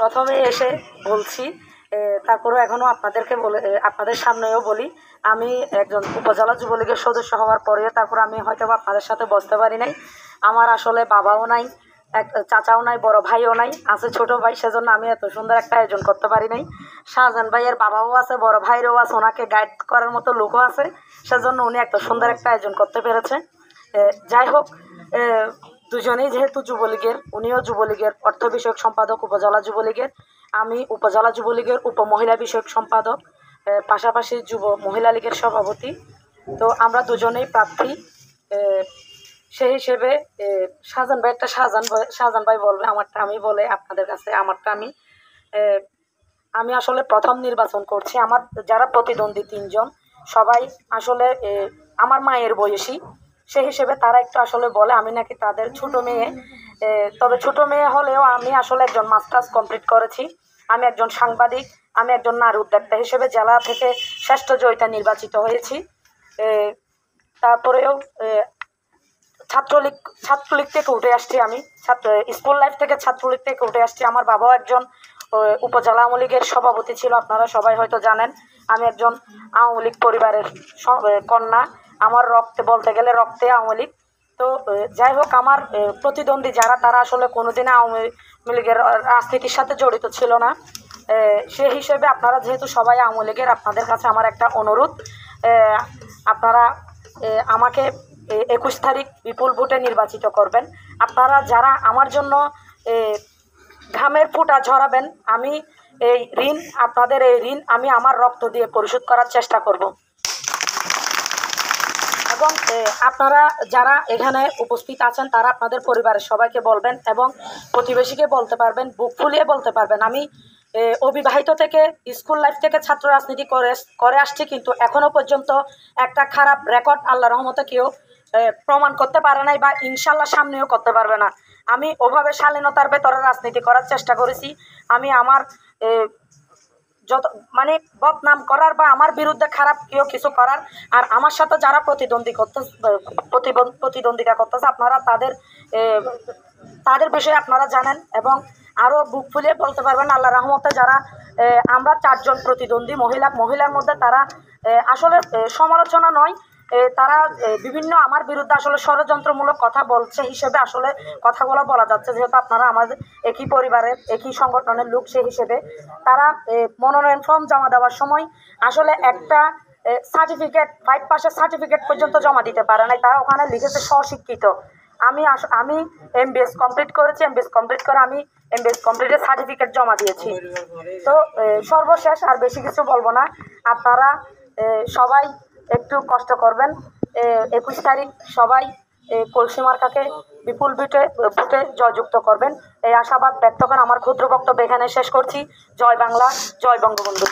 প্রথমে এসে বলছি, তারপরেও এখনও আপনাদেরকে বলে আপনাদের সামনেও বলি, আমি একজন উপজেলা যুবলীগের সদস্য হওয়ার পরেও তারপর আমি হয়তো আপনাদের সাথে বসতে পারি নাই। আমার আসলে বাবাও নাই, এক চাচাও নাই, বড় ভাইও নাই, আছে ছোট ভাই, সেজন্য আমি এত সুন্দর একটা আয়োজন করতে পারি নাই। শাহজাহান ভাইয়ের বাবাও আছে, বড় ভাইরও আছে, ওনাকে গাইড করার মতো লোকও আছে, সেজন্য উনি এত সুন্দর একটা আয়োজন করতে পেরেছে। যাই হোক, দুজনেই যেহেতু যুবলীগের, উনিও যুবলীগের অর্থ বিষয়ক সম্পাদক উপজেলা যুবলীগের, আমি উপজেলা যুবলীগের উপমহিলা বিষয়ক সম্পাদক, পাশাপাশি যুব মহিলা লীগের সভাপতি। তো আমরা দুজনেই প্রার্থী। সেই হিসেবে শাহজাহান ভাই একটা শাহজাহান ভাই বলবে আমারটা, আমি বলে আপনাদের কাছে আমারটা আমি আসলে প্রথম নির্বাচন করছি। আমার যারা প্রতিদ্বন্দ্বী 3 জন সবাই আসলে আমার মায়ের বয়সী, সেই হিসেবে তারা একটু আসলে বলে আমি নাকি তাদের ছোট মেয়ে। তবে ছোট মেয়ে হলেও আমি আসলে একজন মাস্টার্স কমপ্লিট করেছি, আমি একজন সাংবাদিক, আমি একজন নারী উদ্যোক্তা হিসেবে জেলা থেকে শ্রেষ্ঠ জয়িতা নির্বাচিত হয়েছি। তারপরেও ছাত্রলীগ থেকে উঠে আসছি, আমি স্কুল লাইফ থেকে ছাত্রলীগ থেকে উঠে আসছি। আমার বাবাও একজন উপজেলা আওয়ামী লীগের সভাপতি ছিল, আপনারা সবাই হয়তো জানেন। আমি একজন আওয়ামী লীগ পরিবারের কন্যা, আমার রক্তে বলতে গেলে রক্তে আওয়ামী লীগ। তো যাই হোক, আমার প্রতিদ্বন্দ্বী যারা তারা আসলে কোনোদিনও আওয়ামী লীগের রাজনীতির সাথে জড়িত ছিল না। সেই হিসেবে আপনারা যেহেতু সবাই আওয়ামী লীগের, আপনাদের কাছে আমার একটা অনুরোধ, আপনারা আমাকে 21 তারিখ বিপুল ভোটে নির্বাচিত করবেন। আপনারা যারা আমার জন্য ঘামের ফোঁটা ঝরাবেন, আমি এই ঋণ, আপনাদের এই ঋণ আমি আমার রক্ত দিয়ে পরিশোধ করার চেষ্টা করব। এবং আপনারা যারা এখানে উপস্থিত আছেন তারা আপনাদের পরিবারের সবাইকে বলবেন এবং প্রতিবেশীকে বলতে পারবেন, বুক ফুলিয়ে বলতে পারবেন, আমি অবিবাহিত থেকে স্কুল লাইফ থেকে ছাত্র রাজনীতি করে আসছি, কিন্তু এখনো পর্যন্ত একটা খারাপ রেকর্ড আল্লাহর রহমতে কেউ প্রমাণ করতে পারে নাই, বা ইনশাল্লাহ সামনেও করতে পারবে না। আমি ওভাবে শালীনতার ভেতরে রাজনীতি করার চেষ্টা করেছি। আমি আমার যত মানে বদনাম করার বা আমার বিরুদ্ধে খারাপ কেউ কিছু করার, আর আমার সাথে যারা প্রতিদ্বন্দ্বিতা করতেছে আপনারা তাদের বিষয়ে আপনারা জানেন এবং আরও বুক ফুলিয়ে বলতে পারবেন আল্লাহ রহমতে যারা আমরা 4 জন প্রতিদ্বন্দ্বী মহিলার মধ্যে তারা আসলে সমালোচনা নয়, তারা বিভিন্ন আমার বিরুদ্ধে আসলে ষড়যন্ত্রমূলক কথা বলছে হিসেবে আসলে কথাগুলো বলা যাচ্ছে, যেহেতু আপনারা আমাদের একই পরিবারের একই সংগঠনের লোক। সেই হিসেবে তারা মনোনয়ন ফর্ম জমা দেওয়ার সময় আসলে একটা সার্টিফিকেট 5 পাসের সার্টিফিকেট পর্যন্ত জমা দিতে পারে নাই, তারা ওখানে লিখেছে স্বশিক্ষিত। আমি MBS কমপ্লিট করেছি, MBS কমপ্লিট করে আমি MBS কমপ্লিটের সার্টিফিকেট জমা দিয়েছি। তো সর্বশেষ আর বেশি কিছু বলবো না, আপনারা সবাই একটু কষ্ট করবেন। 21 তারিখ সবাই কলসি মার্কাকে বিপুল ভোটে জয়যুক্ত করবেন, এই আশাবাদ ব্যক্ত করে আমার ক্ষুদ্র বক্তব্য এখানে শেষ করছি। জয় বাংলা, জয় বঙ্গবন্ধু।